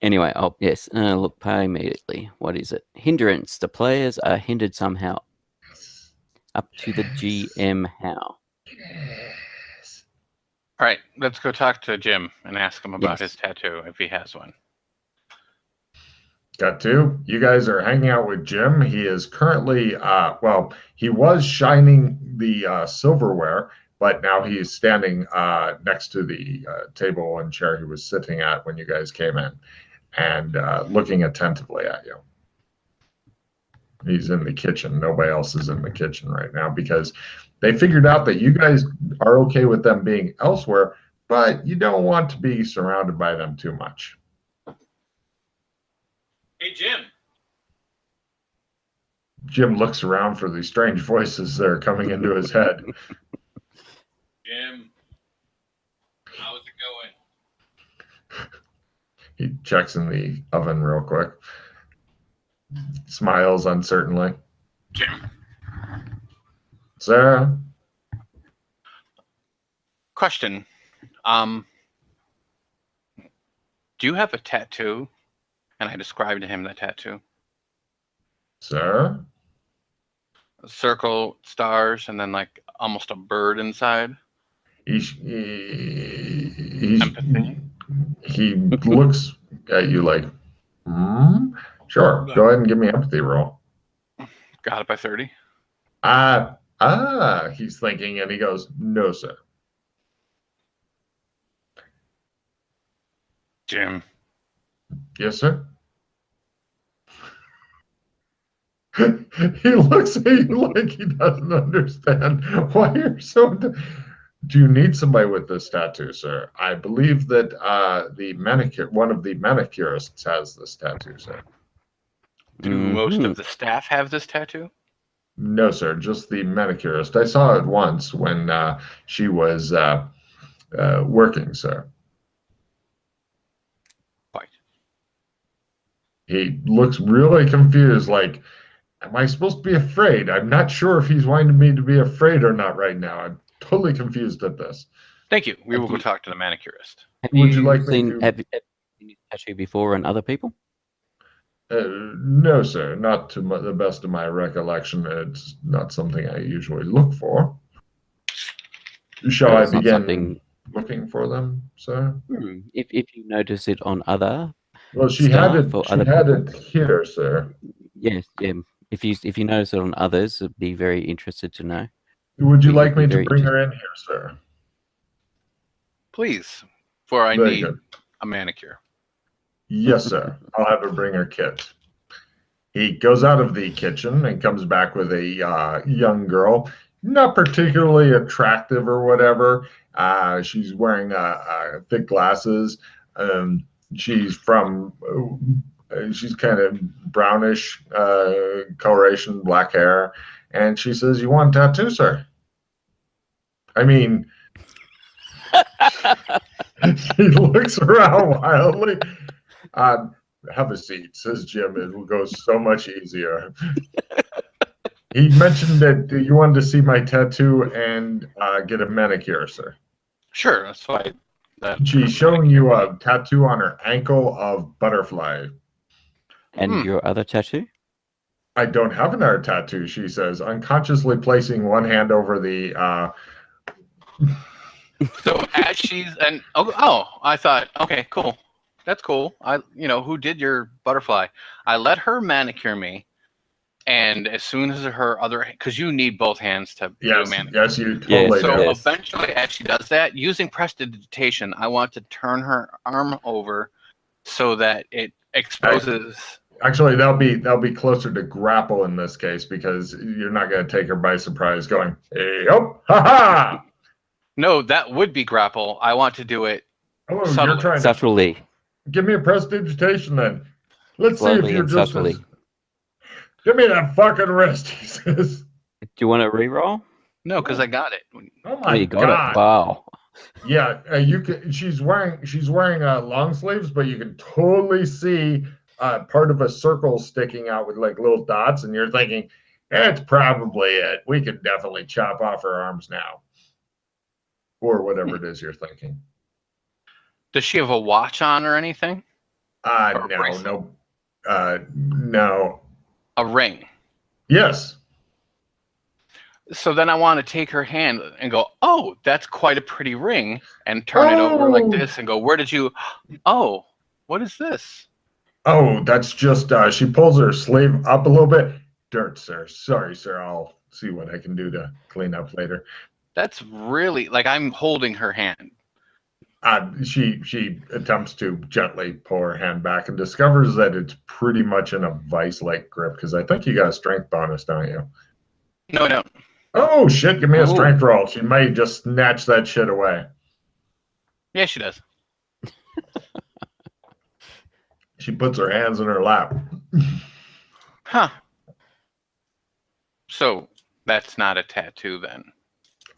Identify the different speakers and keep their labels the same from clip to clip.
Speaker 1: Anyway, oh yes, look, pay immediately. What is it? Hindrance. The players are hindered somehow. Up to the GM how.
Speaker 2: Yes.
Speaker 3: All right, let's go talk to Jim and ask him about
Speaker 1: Yes.
Speaker 3: his tattoo if he has one.
Speaker 2: Got two. You guys are hanging out with Jim. He is currently, well, he was shining the silverware, but now he's standing next to the table and chair he was sitting at when you guys came in and looking attentively at you. He's in the kitchen. Nobody else is in the kitchen right now because they figured out that you guys are okay with them being elsewhere, but you don't want to be surrounded by them too much.
Speaker 3: Hey, Jim.
Speaker 2: Jim looks around for these strange voices that are coming into his head.
Speaker 3: Jim, how's it going?
Speaker 2: He checks in the oven real quick. Smiles uncertainly.
Speaker 3: Jim.
Speaker 2: Sarah?
Speaker 3: Question. Do you have a tattoo? And I described to him the tattoo.
Speaker 2: Sarah?
Speaker 3: A circle, stars, and then like almost a bird inside.
Speaker 2: He looks at you like, sure, go ahead and give me an empathy roll.
Speaker 3: Got it by 30.
Speaker 2: He's thinking, and he goes, no, sir.
Speaker 3: Jim.
Speaker 2: Yes, sir. He looks at you like he doesn't understand why you're so. Do you need somebody with this tattoo, sir? I believe that one of the manicurists has this tattoo, sir.
Speaker 3: Do most of the staff have this tattoo?
Speaker 2: No, sir, just the manicurist. I saw it once when she was working, sir.
Speaker 3: Right.
Speaker 2: He looks really confused, like, am I supposed to be afraid? I'm not sure if he's wanting me to be afraid or not right now. I'm totally confused at this.
Speaker 3: Thank you. We will go talk to the manicurist.
Speaker 1: Would you like me to... Have you seen this tattoo before on other people?
Speaker 2: No, sir, not to the best of my recollection. It's not something I usually look for. Shall I begin looking for them, sir?
Speaker 1: If you notice it on other...
Speaker 2: Well, she had it here, sir.
Speaker 1: Yes, yeah. If you notice it on others, I'd be very interested to know.
Speaker 2: Would you like me to bring her in here, sir?
Speaker 3: Please, for I need a manicure.
Speaker 2: Yes, sir. I'll have her bring her kit. He goes out of the kitchen and comes back with a young girl, not particularly attractive or whatever. She's wearing thick glasses. She's kind of brownish coloration, black hair. And she says, "You want a tattoo, sir?" I mean, he looks around wildly. Have a seat, says Jim. It will go so much easier. He mentioned that you wanted to see my tattoo and get a manicure, sir.
Speaker 3: Sure, that's fine.
Speaker 2: She's showing you a tattoo on her ankle of butterfly.
Speaker 1: And your other tattoo?
Speaker 2: I don't have another tattoo, she says, unconsciously placing one hand over the...
Speaker 3: So as she's... I thought, okay, cool. That's cool. Who did your butterfly? I let her manicure me, and as soon as her other... Because you need both hands to do a manicure.
Speaker 2: Yes, you totally do.
Speaker 3: So eventually, as she does that, using prestidigitation, I want to turn her arm over so that it exposes...
Speaker 2: Actually, that'll be closer to grapple in this case because you're not going to take her by surprise going, "Hey, oh, ha-ha!"
Speaker 3: No, that would be grapple. I want to do it
Speaker 1: subtly.
Speaker 2: Give me a prestidigitation then. Let's see if you're just
Speaker 1: subtly.
Speaker 2: Give me that fucking wrist, he says.
Speaker 1: Do you want to re-roll?
Speaker 3: No, because I got it.
Speaker 2: Oh my
Speaker 1: you got
Speaker 2: God.
Speaker 1: It. Wow.
Speaker 2: Yeah, you can. She's wearing long sleeves, but you can totally see part of a circle sticking out with like little dots, and you're thinking, that's probably it. We could definitely chop off her arms now. Or whatever it is you're thinking.
Speaker 3: Does she have a watch on or anything? Or a bracelet?
Speaker 2: No.
Speaker 3: A ring.
Speaker 2: Yes.
Speaker 3: So then I want to take her hand and go, oh, that's quite a pretty ring, and turn it over like this and go, where did you? Oh, what is this?
Speaker 2: Oh, that's just, she pulls her sleeve up a little bit. Dirt, sir. Sorry, sir. I'll see what I can do to clean up later.
Speaker 3: That's really, like, I'm holding her hand.
Speaker 2: She attempts to gently pull her hand back and discovers that it's pretty much in a vice-like grip, because I think you got a strength bonus, don't you?
Speaker 3: No, I don't.
Speaker 2: Oh, shit. Give me a strength roll. She might just snatch that shit away.
Speaker 3: Yeah, she does.
Speaker 2: She puts her hands in her lap.
Speaker 3: Huh. So that's not a tattoo then.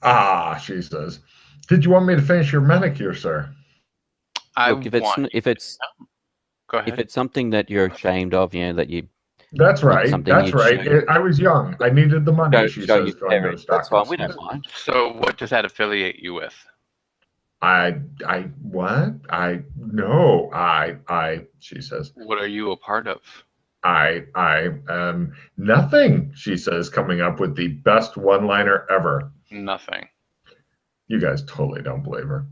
Speaker 2: Ah, she says. Did you want me to finish your manicure, sir?
Speaker 1: Look, if it's
Speaker 3: Go ahead.
Speaker 1: If it's something that you're ashamed of, that you.
Speaker 2: That's right. That's right. I was young. I needed the money. She says, going to the stock.
Speaker 1: That's fine. We don't mind.
Speaker 3: So, what does that affiliate you with?
Speaker 2: What? She says.
Speaker 3: What are you a part of?
Speaker 2: Nothing, she says, coming up with the best one-liner ever.
Speaker 3: Nothing.
Speaker 2: You guys totally don't believe her.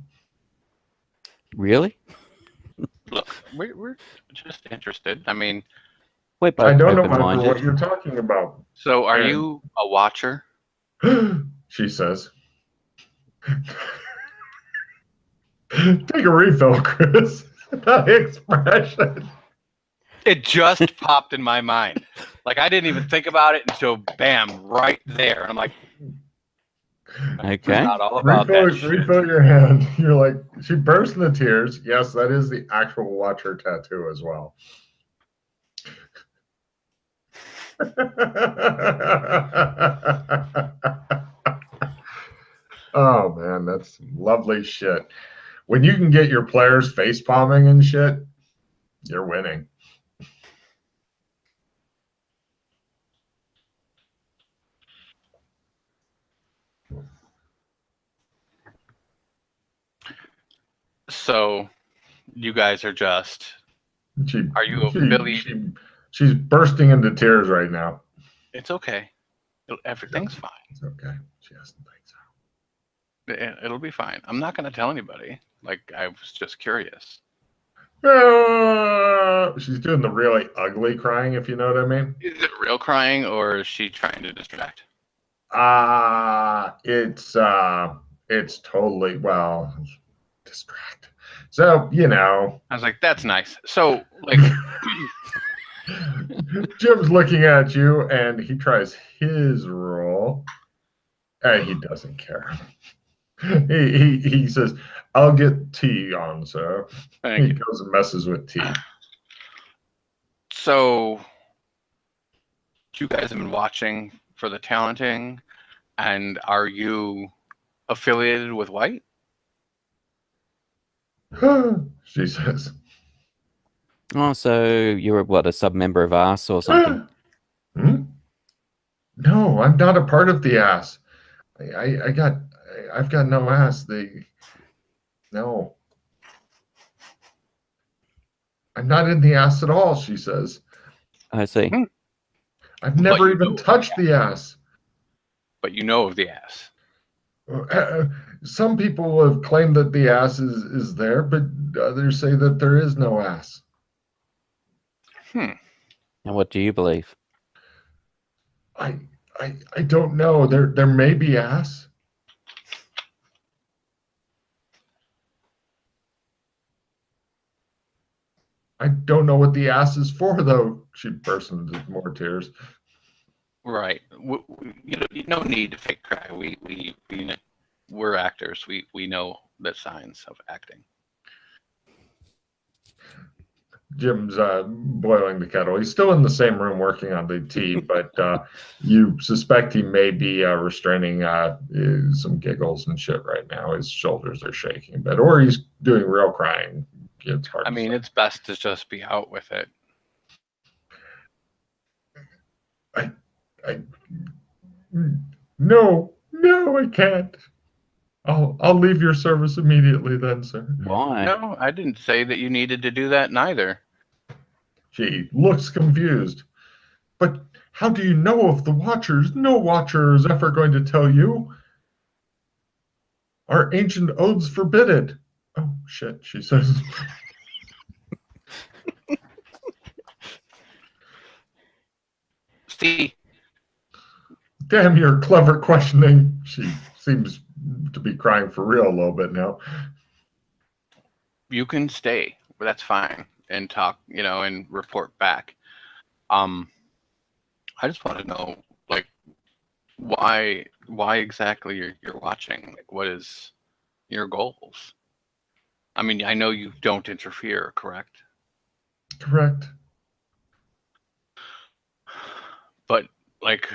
Speaker 1: Really?
Speaker 3: Look, we're just interested. I mean,
Speaker 2: I don't know what you're talking about.
Speaker 3: So, are you a watcher?
Speaker 2: She says. Take a refill, Chris. That expression.
Speaker 3: It just popped in my mind. Like, I didn't even think about it until bam, right there. And I'm like,
Speaker 1: okay.
Speaker 3: Not all about
Speaker 2: refill your hand. You're like, she bursts into tears. Yes, that is the actual Watcher tattoo as well. Oh man, that's lovely shit. When you can get your players face palming and shit, you're winning.
Speaker 3: So, you guys are just. Are you affiliated?
Speaker 2: She's bursting into tears right now.
Speaker 3: It's okay. Everything's fine.
Speaker 2: It's okay. She doesn't think so.
Speaker 3: It'll be fine. I'm not going to tell anybody. Like, I was just curious.
Speaker 2: She's doing the really ugly crying, if you know what I mean.
Speaker 3: Is it real crying, or is she trying to distract?
Speaker 2: It's totally, well, distract. So,
Speaker 3: I was like, that's nice. So, like,
Speaker 2: Jim's looking at you, and he tries his roll, and he doesn't care. He says, "I'll get tea on, sir."
Speaker 3: Thank you.
Speaker 2: Goes and messes with tea.
Speaker 3: So, you guys have been watching for the talenting, and are you affiliated with White?
Speaker 2: She says.
Speaker 1: Oh, so you're what, a sub-member of us or something?
Speaker 2: No, I'm not a part of the ass. I've got no ass. No. I'm not in the ass at all, she says.
Speaker 1: I see.
Speaker 2: I've never even touched the ass.
Speaker 3: But you know of the ass.
Speaker 2: Some people have claimed that the ass is there, but others say that there is no ass.
Speaker 1: And what do you believe?
Speaker 2: I don't know. There may be ass. I don't know what the ass is for, though. She bursts into more tears.
Speaker 3: Right. No need to fake cry. We're actors. We know the signs of acting.
Speaker 2: Jim's boiling the kettle. He's still in the same room working on the tea, but you suspect he may be restraining some giggles and shit right now. His shoulders are shaking a bit, or he's doing real crying. It's hard.
Speaker 3: I mean, it's best to just be out with it.
Speaker 2: No, I can't. I'll leave your service immediately then, sir.
Speaker 1: Why?
Speaker 3: No, I didn't say that you needed to do that neither.
Speaker 2: She looks confused. But how do you know of the Watchers? No Watcher is ever going to tell you. Our ancient oaths forbid it. Oh, shit, she says.
Speaker 3: See,
Speaker 2: Damn your clever questioning. She seems to be crying for real a little bit now.
Speaker 3: you can stay, but that's fine, and talk, and report back. I just want to know, like, why exactly you're watching? Like, what is your goals? I mean, I know you don't interfere, correct?
Speaker 2: Correct.
Speaker 3: But, like,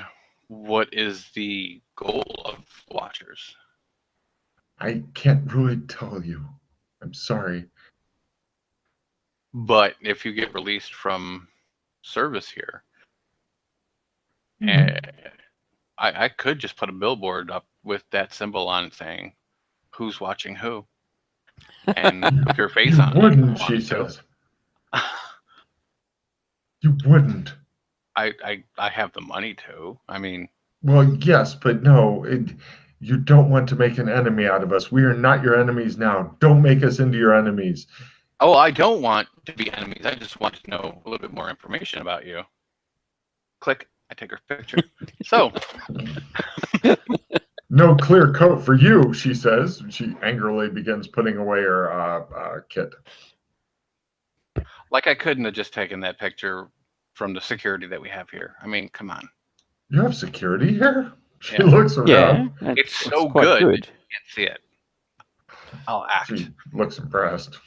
Speaker 3: what is the goal of Watchers?
Speaker 2: I can't really tell you. I'm sorry.
Speaker 3: But if you get released from service here, I could just put a billboard up with that symbol on it saying, "Who's watching who?" and put your face
Speaker 2: You
Speaker 3: on it.
Speaker 2: wouldn't, she says. You wouldn't.
Speaker 3: I have the money to. I mean,
Speaker 2: Well, yes, but no. You don't want to make an enemy out of us. We are not your enemies now. Don't make us into your enemies.
Speaker 3: oh, I don't want to be enemies. I just want to know a little bit more information about you. Click. I take her picture. So,
Speaker 2: No clear coat for you, she says. She angrily begins putting away her kit.
Speaker 3: like, I couldn't have just taken that picture from the security that we have here. I mean, come on.
Speaker 2: You have security here? She
Speaker 3: Yeah.
Speaker 2: looks around.
Speaker 1: Yeah,
Speaker 3: It's so
Speaker 1: quite
Speaker 3: good. You can't see it. I'll act.
Speaker 2: She looks impressed.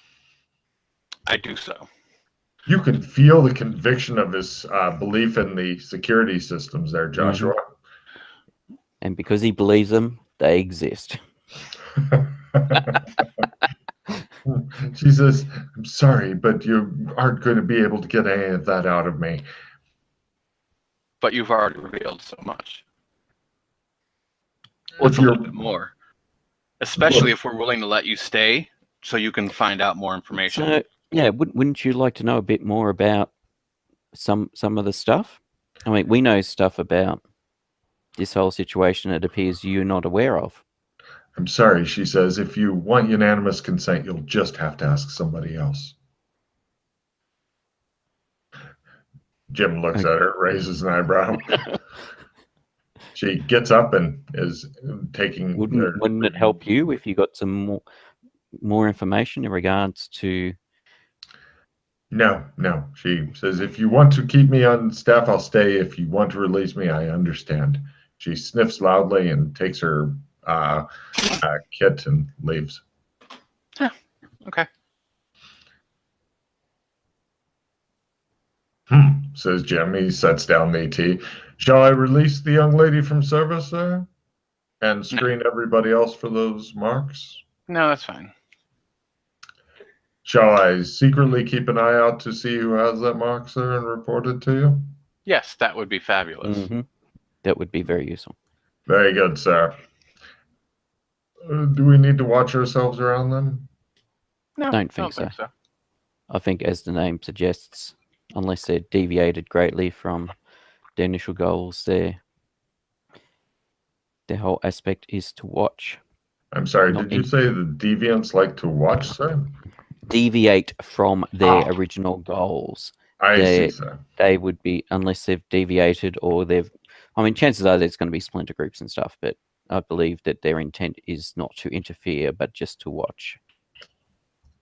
Speaker 3: I do so.
Speaker 2: You can feel the conviction of his belief in the security systems there, Joshua.
Speaker 1: And because he believes them, they exist.
Speaker 2: She says, I'm sorry, but you aren't going to be able to get any of that out of me.
Speaker 3: But you've already revealed so much. What's a little bit more? Especially if we're willing to let you stay so you can find out more information.
Speaker 1: So, yeah, wouldn't you like to know a bit more about some of the stuff? I mean, we know stuff about this whole situation it appears you're not aware of.
Speaker 2: I'm sorry, she says. If you want unanimous consent, you'll just have to ask somebody else. Jim looks at her, raises an eyebrow. She gets up and is taking...
Speaker 1: Wouldn't it help you if you got some more information in regards to...
Speaker 2: No. She says, if you want to keep me on staff, I'll stay. If you want to release me, I understand. She sniffs loudly and takes her kit and leaves.
Speaker 3: Okay.
Speaker 2: Says Jim. He sets down the tea. Shall I release the young lady from service, sir? And screen everybody else for those marks?
Speaker 3: No, that's fine.
Speaker 2: Shall I secretly keep an eye out to see who has that mark, sir, and report it to you?
Speaker 3: Yes, that would be fabulous.
Speaker 1: That would be very useful.
Speaker 2: Very good, sir. Do we need to watch ourselves around them?
Speaker 3: No,
Speaker 1: Don't think so. I think, as the name suggests, unless they're deviated greatly from their initial goals, their whole aspect is to watch.
Speaker 2: I'm sorry, did you say the deviants like to watch, sir?
Speaker 1: Deviate from their original goals.
Speaker 2: I see, sir.
Speaker 1: They would be, unless they've deviated or they've... I mean, chances are there's going to be splinter groups and stuff, but I believe that their intent is not to interfere, but just to watch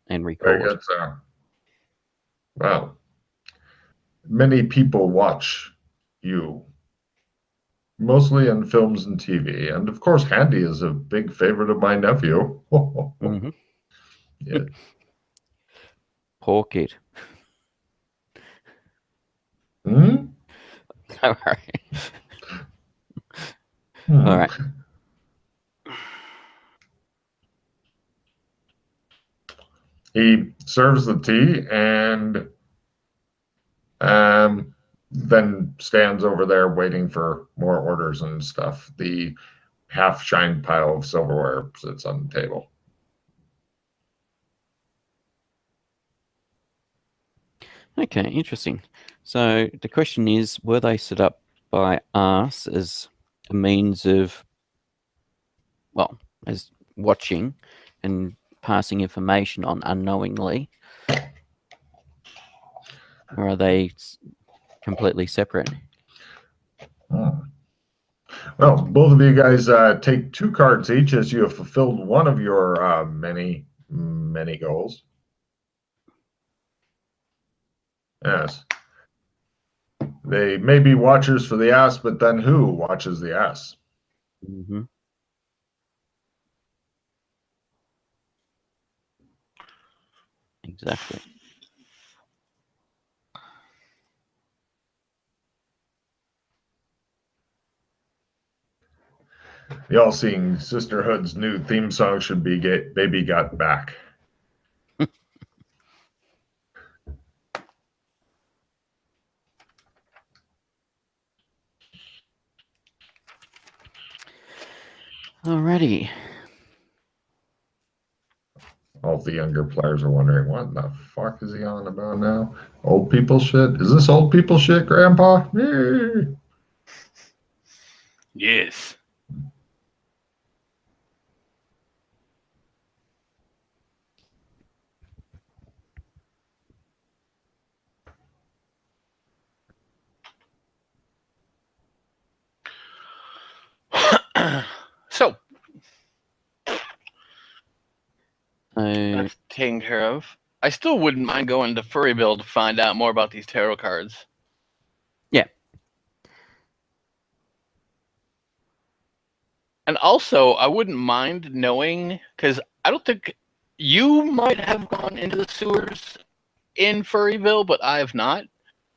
Speaker 1: and record.
Speaker 2: Very good, sir. Well, many people watch you, mostly in films and TV. And of course, Handy is a big favorite of my nephew. Yeah.
Speaker 1: Poor kid.
Speaker 2: Hmm?
Speaker 1: All right. All right.
Speaker 2: He serves the tea and then stands over there waiting for more orders and stuff. The half-shined pile of silverware sits on the table.
Speaker 1: Okay, interesting. So the question is, were they set up by us as a means of, well, as watching and passing information on unknowingly, or are they completely separate?
Speaker 2: Hmm. Well, both of you guys take 2 cards each as you have fulfilled one of your many goals. Yes. They may be watchers for the S, but then who watches the S?
Speaker 1: Mm-hmm. Exactly.
Speaker 2: The All-Seeing Sisterhood's new theme song should be Baby Got Back.
Speaker 1: Alrighty.
Speaker 2: All the younger players are wondering, what the fuck is he on about now? Old people shit? Is this old people shit, Grandpa?
Speaker 3: Yes. So that's taken care of. I still wouldn't mind going to Furryville to find out more about these tarot cards.
Speaker 1: Yeah.
Speaker 3: And also, I wouldn't mind knowing, because I don't think you might have gone into the sewers in Furryville, but I have not.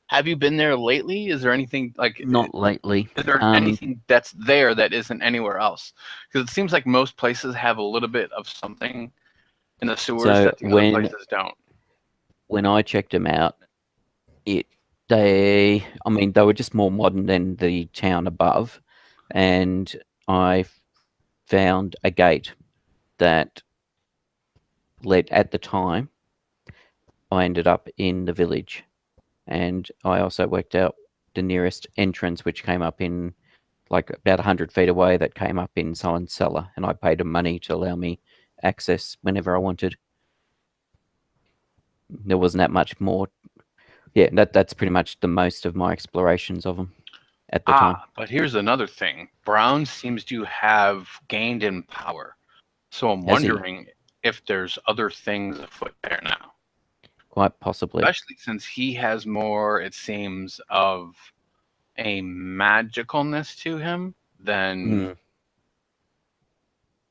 Speaker 3: Have you been there lately? Is there anything like
Speaker 1: Not lately.
Speaker 3: Is there anything that's there that isn't anywhere else? Because it seems like most places have a little bit of something in the sewers that the other places don't.
Speaker 1: When I checked them out, they were just more modern than the town above, and I found a gate that led, at the time, I ended up in the village, and I also worked out the nearest entrance, which came up in like about 100 feet away, that came up in someone's cellar, and I paid them money to allow me access whenever I wanted. There wasn't that much more. Yeah, that's pretty much the most of my explorations of them at the time.
Speaker 3: But here's another thing. Brown seems to have gained in power. So I'm
Speaker 1: Has he?
Speaker 3: wondering if there's other things afoot there now.
Speaker 1: Quite possibly.
Speaker 3: Especially since he has more, it seems, of a magicalness to him than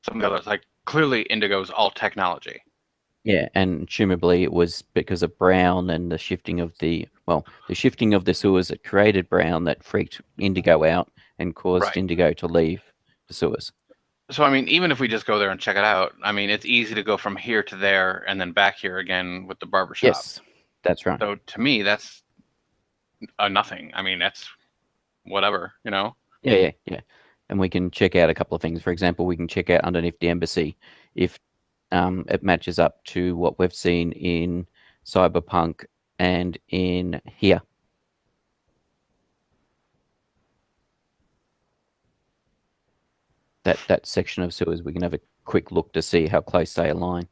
Speaker 3: some of the others. Like, clearly Indigo's all technology.
Speaker 1: Yeah, and presumably it was because of Brown and the shifting of the sewers that created Brown that freaked Indigo out and caused Indigo to leave the sewers.
Speaker 3: So, I mean, even if we just go there and check it out, I mean, it's easy to go from here to there and then back here again with the barbershop.
Speaker 1: Yes, that's right.
Speaker 3: So, to me, that's a nothing. I mean, that's whatever, you know?
Speaker 1: Yeah. And we can check out a couple of things. For example, we can check out underneath the embassy if it matches up to what we've seen in Cyberpunk and in here. That section of sewers, we can have a quick look to see how close they align.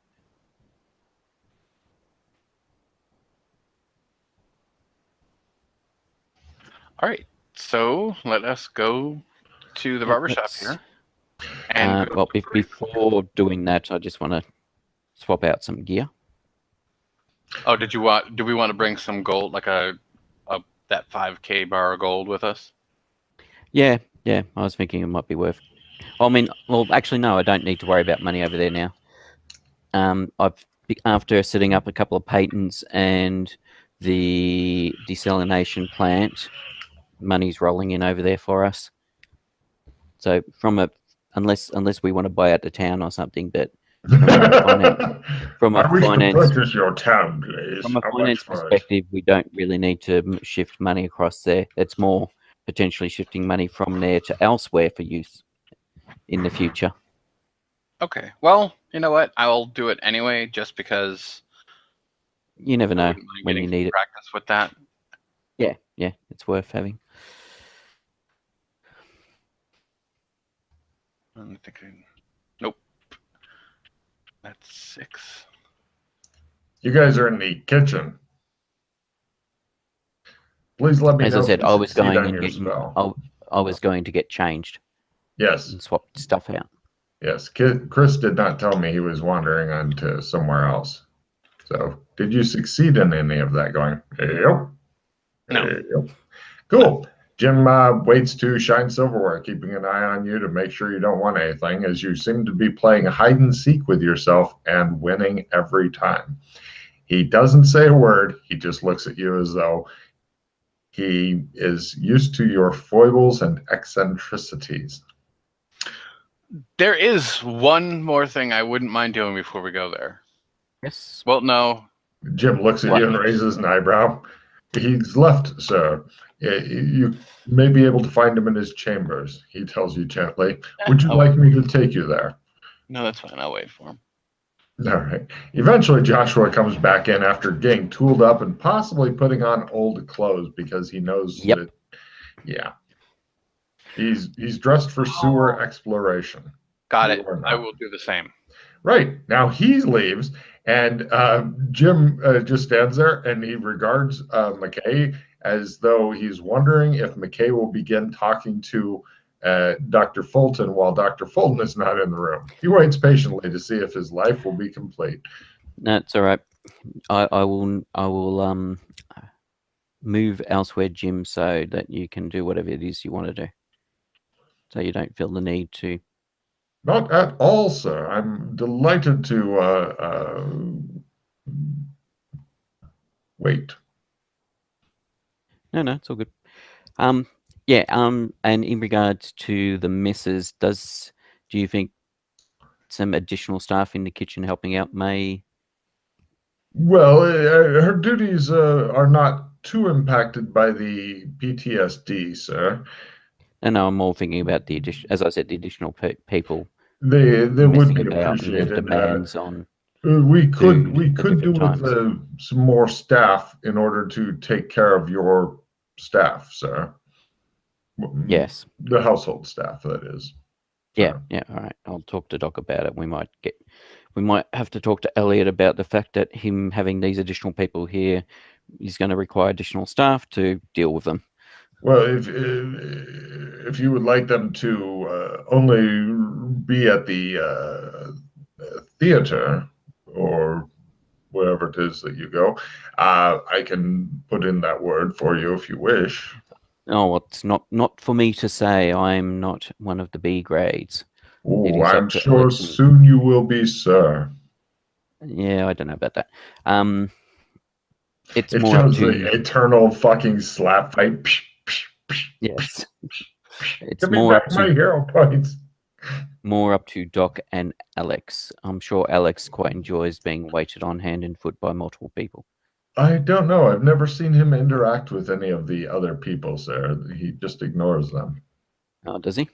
Speaker 3: All right, so let us go to the barbershop here.
Speaker 1: And well, before doing that, I just want to swap out some gear.
Speaker 3: Oh, do we want to bring some gold, like that 5K bar of gold with us?
Speaker 1: Yeah. I was thinking it might be worth. I mean, well, actually, no, I don't need to worry about money over there now. After setting up a couple of patents and the desalination plant, money's rolling in over there for us. So unless we want to buy out the town or something, but from a finance perspective, we don't really need to shift money across there. It's more potentially shifting money from there to elsewhere for use in the future.
Speaker 3: Okay. Well, you know what? I'll do it anyway, just because
Speaker 1: You never
Speaker 3: I
Speaker 1: know
Speaker 3: wouldn't mind
Speaker 1: when
Speaker 3: getting
Speaker 1: you
Speaker 3: some
Speaker 1: need it.
Speaker 3: practice with that.
Speaker 1: Yeah, it's worth having.
Speaker 3: I'm thinking, nope. That's 6.
Speaker 2: You guys are in the kitchen. Please let me
Speaker 1: As I
Speaker 2: know if
Speaker 1: said,
Speaker 2: you
Speaker 1: I was
Speaker 2: succeed
Speaker 1: going
Speaker 2: on
Speaker 1: and
Speaker 2: your
Speaker 1: get.
Speaker 2: spell.
Speaker 1: I was going to get changed
Speaker 2: Yes,
Speaker 1: and swap stuff out.
Speaker 2: yes. Chris did not tell me he was wandering on to somewhere else. So, did you succeed in any of that going? Yep.
Speaker 3: No.
Speaker 2: Yep. Cool. Jim waits to shine silverware, keeping an eye on you to make sure you don't want anything, as you seem to be playing hide and seek with yourself and winning every time. He doesn't say a word. He just looks at you as though he is used to your foibles and eccentricities.
Speaker 3: There is one more thing I wouldn't mind doing before we go there.
Speaker 1: Yes.
Speaker 3: Well, no.
Speaker 2: Jim looks at
Speaker 1: What?
Speaker 2: you and raises an eyebrow. He's left, sir. You may be able to find him in his chambers, he tells you gently. Would you like me to take you there?
Speaker 3: No, that's fine. I'll wait for him.
Speaker 2: All right. Eventually, Joshua comes back in after getting tooled up and possibly putting on old clothes because he knows
Speaker 1: Yep.
Speaker 2: that, yeah, he's dressed for sewer exploration.
Speaker 3: Got
Speaker 2: You
Speaker 3: it.
Speaker 2: are
Speaker 3: I
Speaker 2: not.
Speaker 3: will do the same.
Speaker 2: Right. Now he leaves, and Jim just stands there and he regards McKay as though he's wondering if McKay will begin talking to Dr. Fulton while Dr. Fulton is not in the room. He waits patiently to see if his life will be complete.
Speaker 1: That's all right. I will move elsewhere, Jim, so that you can do whatever it is you want to do. So you don't feel the need to.
Speaker 2: Not at all, sir. I'm delighted to wait.
Speaker 1: No, it's all good. Yeah. And in regards to the missus, do you think some additional staff in the kitchen helping out may?
Speaker 2: Well, her duties are not too impacted by the PTSD, sir.
Speaker 1: And I'm more thinking about the addition, as I said, the additional people
Speaker 2: They would
Speaker 1: messing
Speaker 2: be
Speaker 1: about and the
Speaker 2: appreciated.
Speaker 1: demands on
Speaker 2: We
Speaker 1: food
Speaker 2: could
Speaker 1: at
Speaker 2: do
Speaker 1: different
Speaker 2: with
Speaker 1: times.
Speaker 2: some more staff in order to take care of your staff, sir.
Speaker 1: Yes.
Speaker 2: The household staff, that is.
Speaker 1: Yeah. All right. I'll talk to Doc about it. We might have to talk to Elliot about the fact that him having these additional people here is going to require additional staff to deal with them.
Speaker 2: Well, if you would like them to only be at the theater or wherever it is that you go, I can put in that word for you if you wish.
Speaker 1: Oh, it's not for me to say. I'm not one of the B grades.
Speaker 2: Oh,
Speaker 1: is up
Speaker 2: I'm
Speaker 1: to
Speaker 2: sure
Speaker 1: Alex and-
Speaker 2: soon you will be, sir.
Speaker 1: Yeah, I don't know about that. It's
Speaker 2: It
Speaker 1: more up
Speaker 2: shows
Speaker 1: to
Speaker 2: the eternal fucking slap fight. Psh, psh, psh,
Speaker 1: yes. It's
Speaker 2: Give me
Speaker 1: more up
Speaker 2: back my
Speaker 1: to
Speaker 2: hero points.
Speaker 1: Doc and Alex. I'm sure Alex quite enjoys being waited on hand and foot by multiple people.
Speaker 2: I don't know. I've never seen him interact with any of the other people, sir. He just ignores them.
Speaker 1: Oh, does he?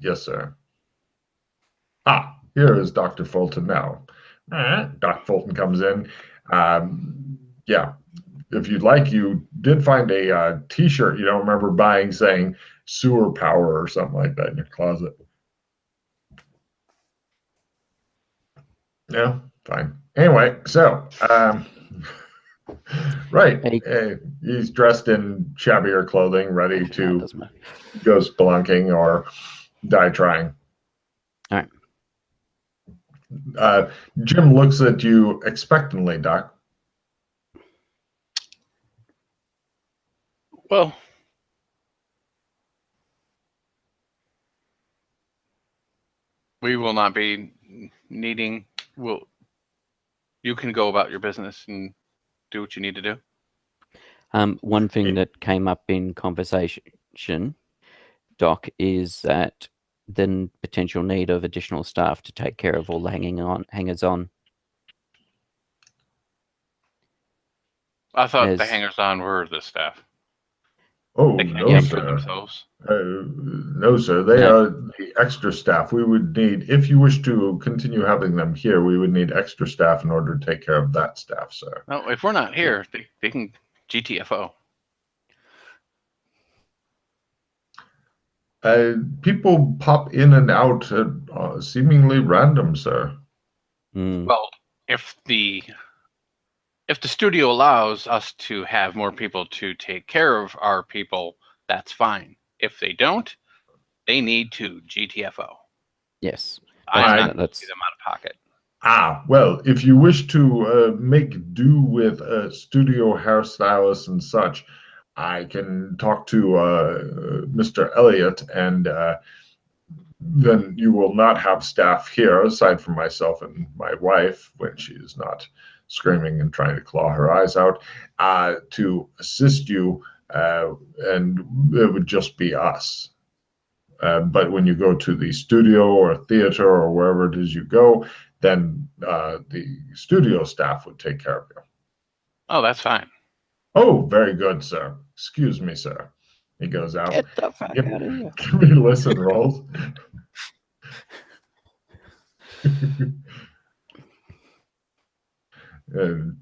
Speaker 2: Yes, sir. Ah, here is Dr. Fulton now. Dr. Fulton comes in. Yeah, if you'd like, you did find a T-shirt you don't remember buying saying sewer power or something like that in your closet. Yeah, fine. Anyway, so right,
Speaker 1: Hey.
Speaker 2: he's dressed in shabbier clothing, ready
Speaker 1: No, it
Speaker 2: to
Speaker 1: doesn't matter.
Speaker 2: go spelunking or die trying.
Speaker 1: All right.
Speaker 2: Jim looks at you expectantly, Doc.
Speaker 3: Well, we will not be needing. You can go about your business and do what you need to do.
Speaker 1: One thing that came up in conversation, Doc, is that the potential need of additional staff to take care of all the hangers on.
Speaker 3: I thought the hangers-on were the staff.
Speaker 2: Oh,
Speaker 3: They can't
Speaker 2: no,
Speaker 3: take care of
Speaker 2: sir.
Speaker 3: themselves.
Speaker 2: No, sir. They
Speaker 1: No.
Speaker 2: are the extra staff. We would need, if you wish to continue having them here, we would need extra staff in order to take care of that staff, sir.
Speaker 3: No, if we're not here, they can GTFO.
Speaker 2: People pop in and out at seemingly random, sir.
Speaker 1: Mm.
Speaker 3: Well, if the studio allows us to have more people to take care of our people, that's fine. If they don't, they need to GTFO.
Speaker 1: Yes.
Speaker 3: I'm not going to
Speaker 1: that's
Speaker 3: see them out of pocket.
Speaker 2: Well, if you wish to make do with studio hairstylists and such, I can talk to Mr. Elliott, and then you will not have staff here, aside from myself and my wife, when she is not screaming and trying to claw her eyes out, to assist you, and it would just be us. But when you go to the studio or theater or wherever it is you go, then the studio staff would take care of you.
Speaker 3: Oh, that's fine.
Speaker 2: Oh, very good, sir. Excuse me, sir. He goes out.
Speaker 1: Get the fuck
Speaker 2: Give,
Speaker 1: out of here.
Speaker 2: give me listen rolls.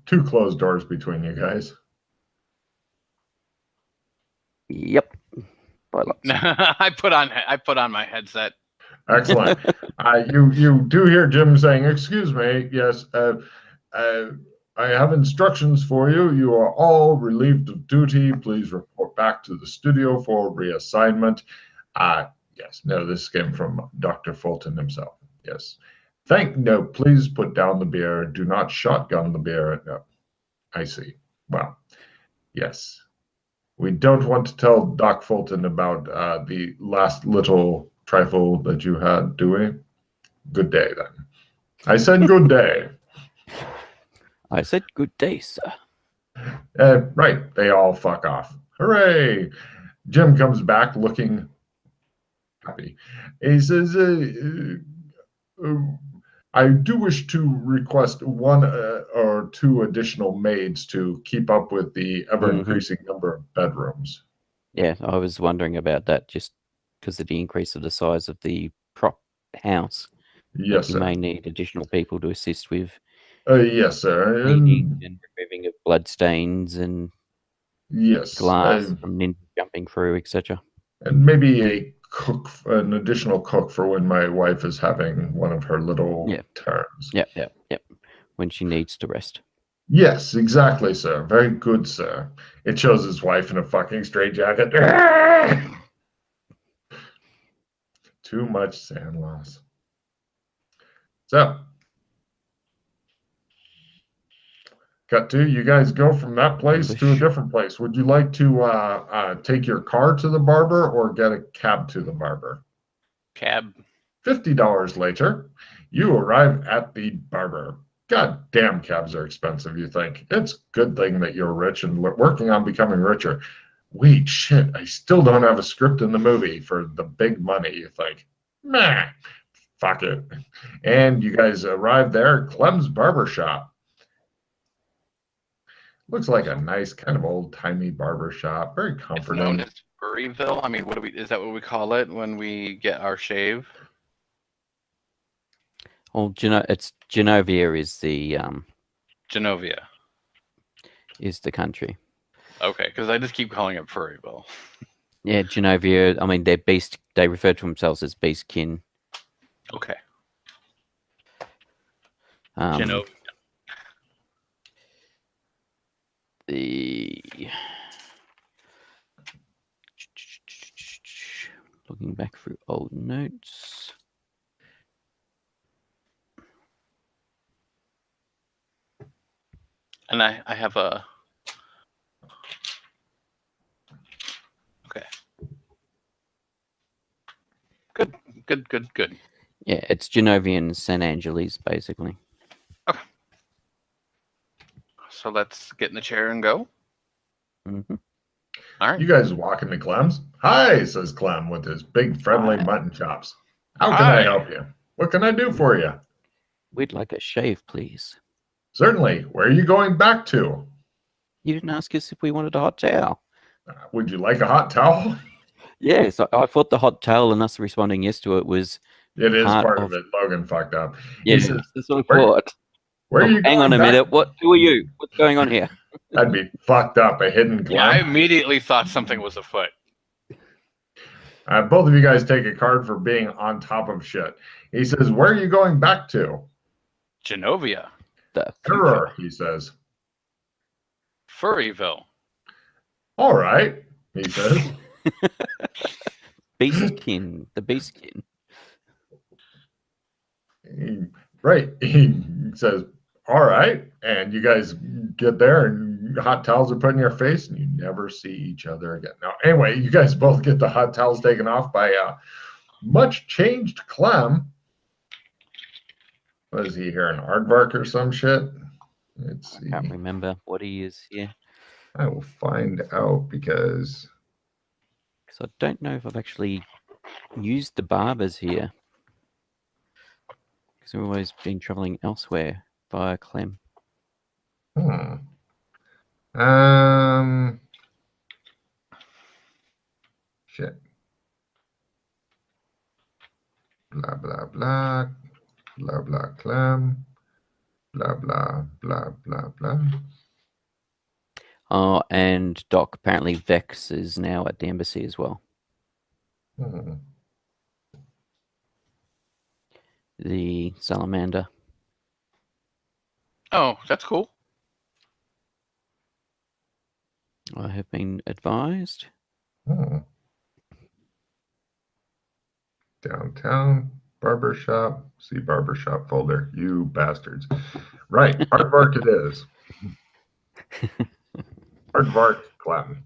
Speaker 2: Two closed doors between you guys.
Speaker 1: Yep.
Speaker 3: I put on my headset.
Speaker 2: Excellent. You do hear Jim saying, "Excuse me, yes, I have instructions for you. You are all relieved of duty. Please report back to the studio for reassignment." Yes, no, this came from Dr. Fulton himself. Yes. No, please put down the beer. Do not shotgun the beer. No. I see. Well, yes. We don't want to tell Doc Fulton about the last little trifle that you had, do we? Good day, then. I said good day.
Speaker 1: I said good day, sir.
Speaker 2: Right. They all fuck off. Hooray! Jim comes back looking happy. He says, I do wish to request one or two additional maids to keep up with the ever-increasing number of bedrooms.
Speaker 1: Yeah, I was wondering about that just because of the increase of the size of the prop house.
Speaker 2: Yes,
Speaker 1: you
Speaker 2: sir.
Speaker 1: may need additional people to assist with
Speaker 2: Yes, sir.
Speaker 1: cleaning and removing of blood stains and
Speaker 2: yes,
Speaker 1: glass from ninja jumping through, etc.
Speaker 2: and maybe an additional cook for when my wife is having one of her little turns.
Speaker 1: Yep. When she needs to rest.
Speaker 2: Yes, exactly, sir. Very good, sir. It shows his wife in a fucking straitjacket. Too much sand loss. So, cut to you guys go from that place to a different place. Would you like to take your car to the barber or get a cab to the barber?
Speaker 3: Cab.
Speaker 2: $50 later, you arrive at the barber. God damn, cabs are expensive, you think. It's a good thing that you're rich and working on becoming richer. Wait, shit, I still don't have a script in the movie for the big money, you think. Meh, fuck it. And you guys arrive there at Clem's Barbershop. Looks like a nice kind of old-timey barbershop. Very comforting.
Speaker 3: It's known as Furryville. I mean, is that what we call it when we get our shave?
Speaker 1: Well, it's Genovia is the
Speaker 3: Genovia
Speaker 1: is the country.
Speaker 3: Okay, because I just keep calling it Furryville.
Speaker 1: Yeah, Genovia. I mean, they're beast. They refer to themselves as beastkin.
Speaker 3: Okay.
Speaker 1: Genovia. Looking back through old notes.
Speaker 3: And I have a... Okay. Good.
Speaker 1: Yeah, it's Genovian San Angeles, basically.
Speaker 3: Okay. So let's get in the chair and go.
Speaker 1: Mm-hmm.
Speaker 3: All right.
Speaker 2: You guys walk into Clem's. Hi, says Clem with his big friendly mutton chops. How can I help you? What can I do for you?
Speaker 1: We'd like a shave, please.
Speaker 2: Certainly. Where are you going back to?
Speaker 1: You didn't ask us if we wanted a hot towel.
Speaker 2: Would you like a hot towel?
Speaker 1: Yes, I thought the hot towel and us responding yes to it was
Speaker 2: It is
Speaker 1: part
Speaker 2: part
Speaker 1: of
Speaker 2: of it. Logan fucked up.
Speaker 1: yeah.
Speaker 2: He says,
Speaker 1: That's what I
Speaker 2: where,
Speaker 1: thought.
Speaker 2: where are
Speaker 1: Oh,
Speaker 2: you
Speaker 1: hang on
Speaker 2: going
Speaker 1: a
Speaker 2: back?
Speaker 1: minute. What? Who are you? What's going on here?
Speaker 2: That'd be fucked up. A hidden
Speaker 3: Yeah, I
Speaker 2: clan.
Speaker 3: immediately thought something was afoot.
Speaker 2: Both of you guys take a card for being on top of shit. He says, where are you going back to?
Speaker 3: Genovia.
Speaker 1: The
Speaker 2: Error,
Speaker 1: future.
Speaker 2: he says.
Speaker 3: Furryville.
Speaker 2: All right, he says.
Speaker 1: Beastkin. The Beastkin.
Speaker 2: Right. He says, all right. And you guys get there and hot towels are put in your face and you never see each other again. Now, anyway, you guys both get the hot towels taken off by a much changed Clem. What is he here? An aardvark or some shit? Let's see.
Speaker 1: Can't remember what he is here.
Speaker 2: I will find out because
Speaker 1: I don't know if I've actually used the barbers here. Because we've always been traveling elsewhere via Clem.
Speaker 2: Shit. Blah blah blah. Blah blah Clem. Blah blah blah blah blah.
Speaker 1: Oh, and Doc, apparently Vex is now at the embassy as well. The salamander.
Speaker 3: Oh, that's cool.
Speaker 1: I have been advised.
Speaker 2: Downtown barbershop. See barbershop folder. You bastards. Right. Aardvark it is. Aardvark Clem.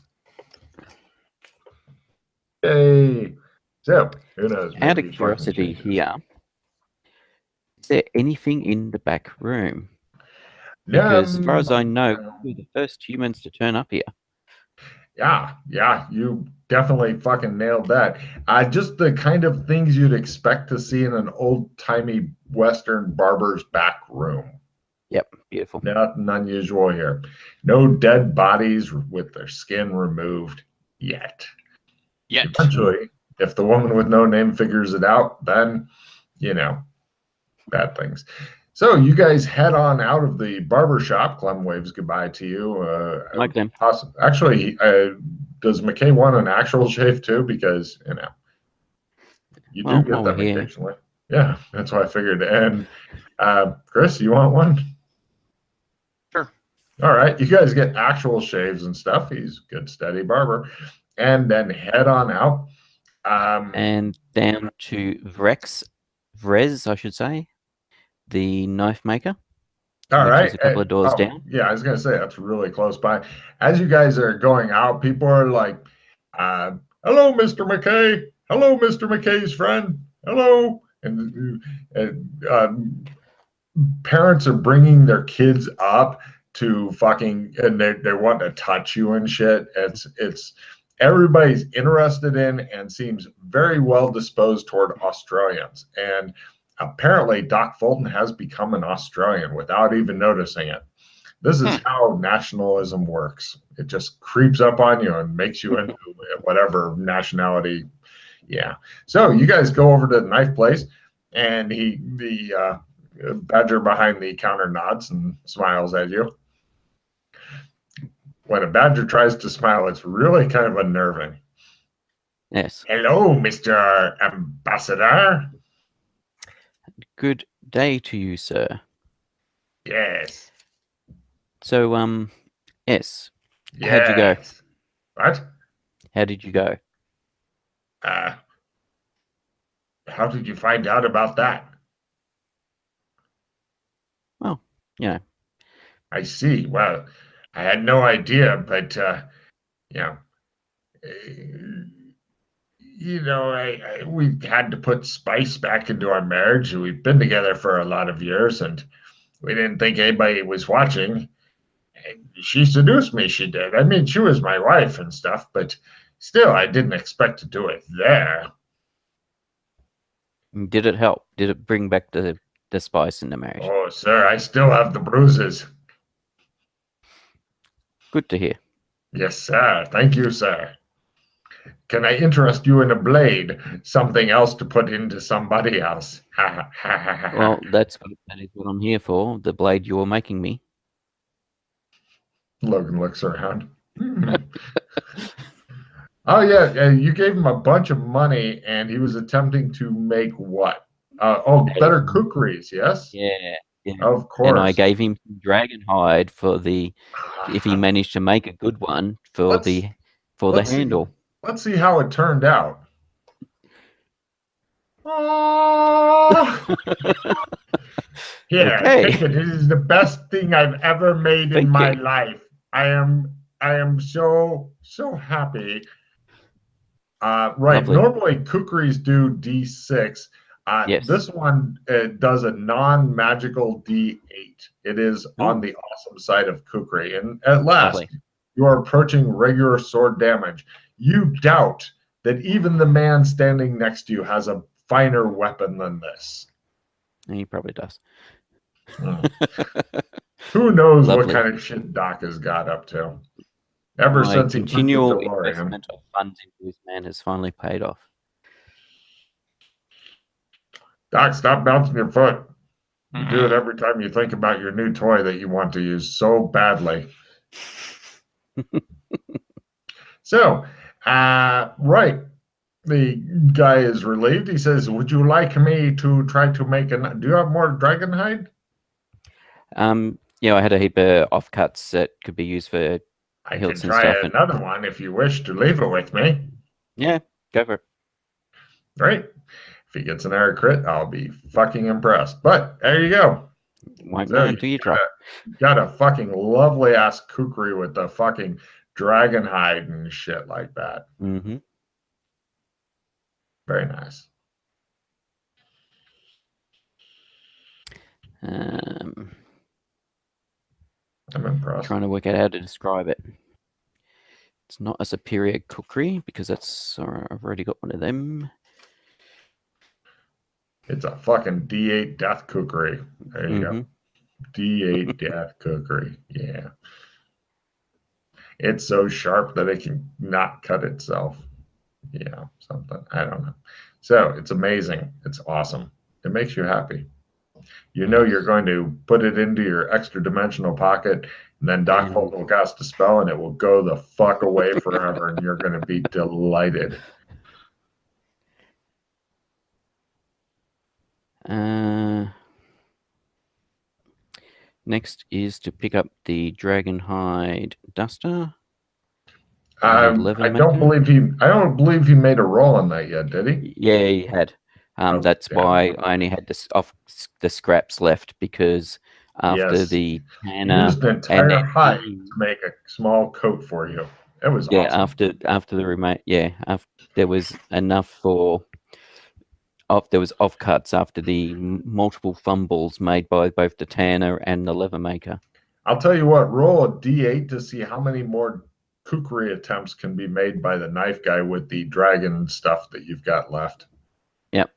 Speaker 2: Yay. So, who knows?
Speaker 1: Out
Speaker 2: maybe
Speaker 1: of
Speaker 2: fucking
Speaker 1: curiosity
Speaker 2: changes.
Speaker 1: here, is there anything in the back room? Because as far as I know, we're the first humans to turn up here.
Speaker 2: Yeah, you definitely fucking nailed that. Just the kind of things you'd expect to see in an old-timey Western barber's back room.
Speaker 1: Yep, beautiful.
Speaker 2: Nothing unusual here. No dead bodies with their skin removed yet.
Speaker 3: Yet.
Speaker 2: Eventually, if the woman with no name figures it out, then, bad things. So you guys head on out of the barber shop. Clem waves goodbye to you.
Speaker 1: Like them.
Speaker 2: Actually, does McKay want an actual shave too? Because, you do get them occasionally. Yeah, that's why I figured. And Chris, you want one?
Speaker 3: Sure.
Speaker 2: All right, you guys get actual shaves and stuff. He's a good, steady barber. And then head on out.
Speaker 1: And down to Vrez, I should say, the knife maker.
Speaker 2: All right.
Speaker 1: Is a couple of doors down.
Speaker 2: Yeah, I was going to say that's really close by. As you guys are going out, people are like, hello, Mr. McKay. Hello, Mr. McKay's friend. Hello. And parents are bringing their kids up to fucking, and they want to touch you and shit. It's everybody's interested in and seems very well disposed toward Australians. And apparently Doc Fulton has become an Australian without even noticing it. This is how nationalism works. It just creeps up on you and makes you into whatever nationality. Yeah. So you guys go over to the knife place, and the badger behind the counter nods and smiles at you. When a badger tries to smile, it's really kind of unnerving.
Speaker 1: Yes.
Speaker 2: Hello, Mr. Ambassador.
Speaker 1: Good day to you, sir.
Speaker 2: Yes.
Speaker 1: So, yes.
Speaker 2: Yes.
Speaker 1: How'd you go?
Speaker 2: What?
Speaker 1: How did you go?
Speaker 2: How did you find out about that?
Speaker 1: Well,
Speaker 2: I see. Well, I had no idea, but we had to put spice back into our marriage. We've been together for a lot of years, and we didn't think anybody was watching. She seduced me, she did. I mean, she was my wife and stuff, but still, I didn't expect to do it there.
Speaker 1: Did it help? Did it bring back the spice in the marriage?
Speaker 2: Oh, sir, I still have the bruises.
Speaker 1: Good to hear.
Speaker 2: Yes, sir. Thank you, sir. Can I interest you in a blade? Something else to put into somebody else. Ha ha ha ha.
Speaker 1: Well, that is what I'm here for. The blade you're making me.
Speaker 2: Logan looks around. Oh yeah, you gave him a bunch of money, and he was attempting to make what? Better cookeries. Yes,
Speaker 1: Yeah, yeah.
Speaker 2: of
Speaker 1: And I
Speaker 2: course.
Speaker 1: gave him some dragon hide for the if he managed to make a good one for
Speaker 2: Let's
Speaker 1: the
Speaker 2: let's see.
Speaker 1: handle.
Speaker 2: Let's see how it turned out. Oh, here,
Speaker 1: Okay.
Speaker 2: take it. This is the best thing I've ever made in
Speaker 1: Thank
Speaker 2: my
Speaker 1: you.
Speaker 2: life. I am so happy. Right.
Speaker 1: Lovely.
Speaker 2: Normally, cookeries do D6.
Speaker 1: Yes.
Speaker 2: This one does a non-magical D8. It is on
Speaker 1: Oh.
Speaker 2: the awesome side of cookery. And at last,
Speaker 1: Lovely.
Speaker 2: you are approaching regular sword damage. You doubt that even the man standing next to you has a finer weapon than this.
Speaker 1: He probably does.
Speaker 2: Who knows what
Speaker 1: Lovely.
Speaker 2: kind of shit Doc has got up to? Ever
Speaker 1: My
Speaker 2: since he took the
Speaker 1: continual
Speaker 2: DeLorean.
Speaker 1: investment of funds into this man has finally paid off.
Speaker 2: Doc, stop bouncing your foot. You do it every time you think about your new toy that you want to use so badly. So, right. The guy is relieved. He says, would you like me to try to make an... Do you have more dragon hide?
Speaker 1: Yeah, I had a heap of offcuts that could be used for
Speaker 2: I can
Speaker 1: hilts and
Speaker 2: try
Speaker 1: stuff.
Speaker 2: another one if you wish to leave it with me.
Speaker 1: Yeah, go for it.
Speaker 2: Right. If he gets an air crit, I'll be fucking impressed. But there you go.
Speaker 1: Won't
Speaker 2: So
Speaker 1: know until you try.
Speaker 2: Got a fucking lovely ass kukri with the fucking dragon hide and shit like that.
Speaker 1: Mm-hmm.
Speaker 2: Very nice.
Speaker 1: I'm
Speaker 2: impressed.
Speaker 1: Trying to work out how to describe it. It's not a superior cookery because that's I've already got one of them.
Speaker 2: It's a fucking D8 death cookery. There you go. D8 death cookery. Yeah. It's so sharp that it can not cut itself. Yeah, something. I don't know. So it's amazing. It's awesome. It makes you happy. You know you're going to put it into your extra dimensional pocket, and then Doc Holt will cast a spell, and it will go the fuck away forever, and you're going to be delighted.
Speaker 1: Next is to pick up the Dragonhide Duster.
Speaker 2: I don't believe he made a roll on that yet, did he?
Speaker 1: Yeah, he had. That's why I only had the scraps left, because after the tanner,
Speaker 2: he used an entire hide to make a small coat for you. It was awesome.
Speaker 1: after the remote, there was enough for. There was offcuts after the multiple fumbles made by both the tanner and the leather maker.
Speaker 2: I'll tell you what, roll a D8 to see how many more kukri attempts can be made by the knife guy with the dragon stuff that you've got left.
Speaker 1: Yep.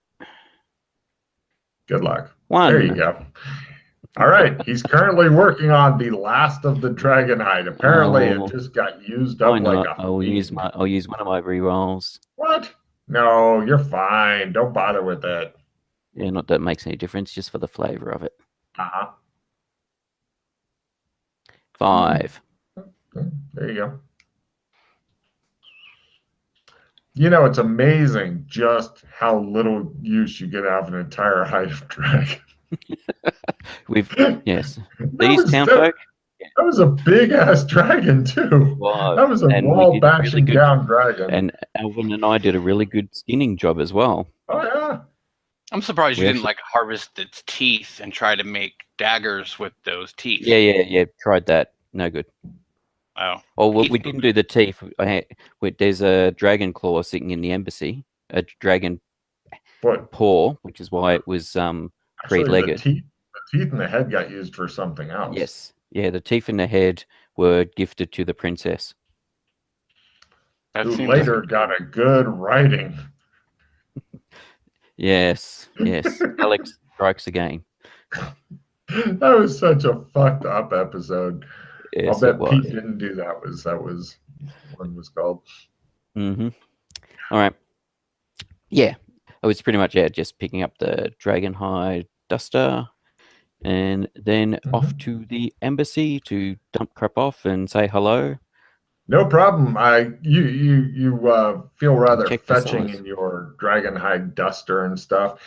Speaker 2: Good luck.
Speaker 1: 1.
Speaker 2: There you go. All right. He's currently working on the last of the dragon hide. Apparently it just got used up like a
Speaker 1: I'll use one of my rerolls.
Speaker 2: What? No, you're fine. Don't bother with it.
Speaker 1: Yeah, not that it makes any difference, just for the flavor of it. 5.
Speaker 2: There you go. You know, it's amazing just how little use you get out of an entire hide of dragon.
Speaker 1: Yes. These townfolk.
Speaker 2: That was a big ass dragon too. That was a wall bashing down dragon.
Speaker 1: And Alvin and I did a really good skinning job as well.
Speaker 2: Oh yeah.
Speaker 3: I'm surprised you didn't like harvest its teeth and try to make daggers with those teeth.
Speaker 1: Yeah. Tried that. No good.
Speaker 3: Oh.
Speaker 1: Oh, well, we didn't do the teeth. There's a dragon claw sitting in the embassy. A dragon paw, which is why it was three-legged.
Speaker 2: The teeth in the head got used for something else.
Speaker 1: Yes. Yeah, the teeth in the head were gifted to the princess.
Speaker 2: Who later got a good writing.
Speaker 1: Yes. Alex strikes again.
Speaker 2: That was such a fucked up episode.
Speaker 1: Yes,
Speaker 2: I'll bet Pete didn't do that. That was one was called.
Speaker 1: Mm-hmm. All right. Yeah, it was pretty much just picking up the Dragonhide Duster, and then off to the embassy to dump crap off and say hello.
Speaker 2: No problem. You feel rather
Speaker 1: Check the
Speaker 2: fetching
Speaker 1: size.
Speaker 2: in your Dragonhide duster and stuff.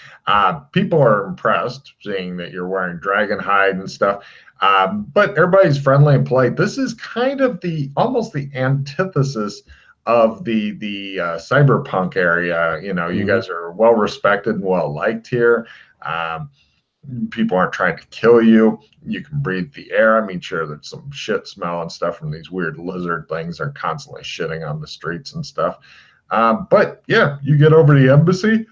Speaker 2: People are impressed seeing that you're wearing Dragonhide and stuff. But everybody's friendly and polite. This is kind of almost the antithesis of the cyberpunk area. You know, you guys are well respected and well liked here. People aren't trying to kill you. You can breathe the air. I mean, sure, there's some shit smell and stuff from these weird lizard things. They're constantly shitting on the streets and stuff. But yeah, you get over to the embassy.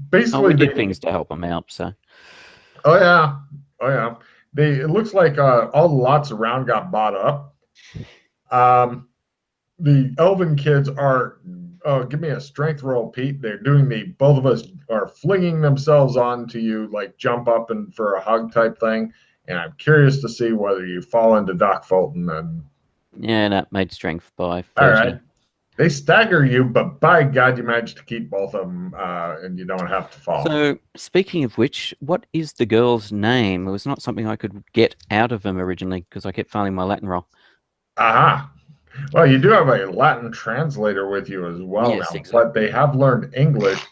Speaker 2: Basically,
Speaker 1: we did things to help them out. So.
Speaker 2: Oh yeah. It looks like all the lots around got bought up. The elven kids are. Oh, give me a strength roll, Pete. They're doing both of us are flinging themselves onto you, like jump up and for a hug type thing. And I'm curious to see whether you fall into Doc Fulton. And
Speaker 1: yeah, that made strength by 30.
Speaker 2: All right. They stagger you, but by God, you managed to keep both of them, and you don't have to fall.
Speaker 1: So, speaking of which, what is the girl's name? It was not something I could get out of them originally because I kept failing my Latin roll.
Speaker 2: Aha. Well, you do have a Latin translator with you as well now, exactly. But they have learned English,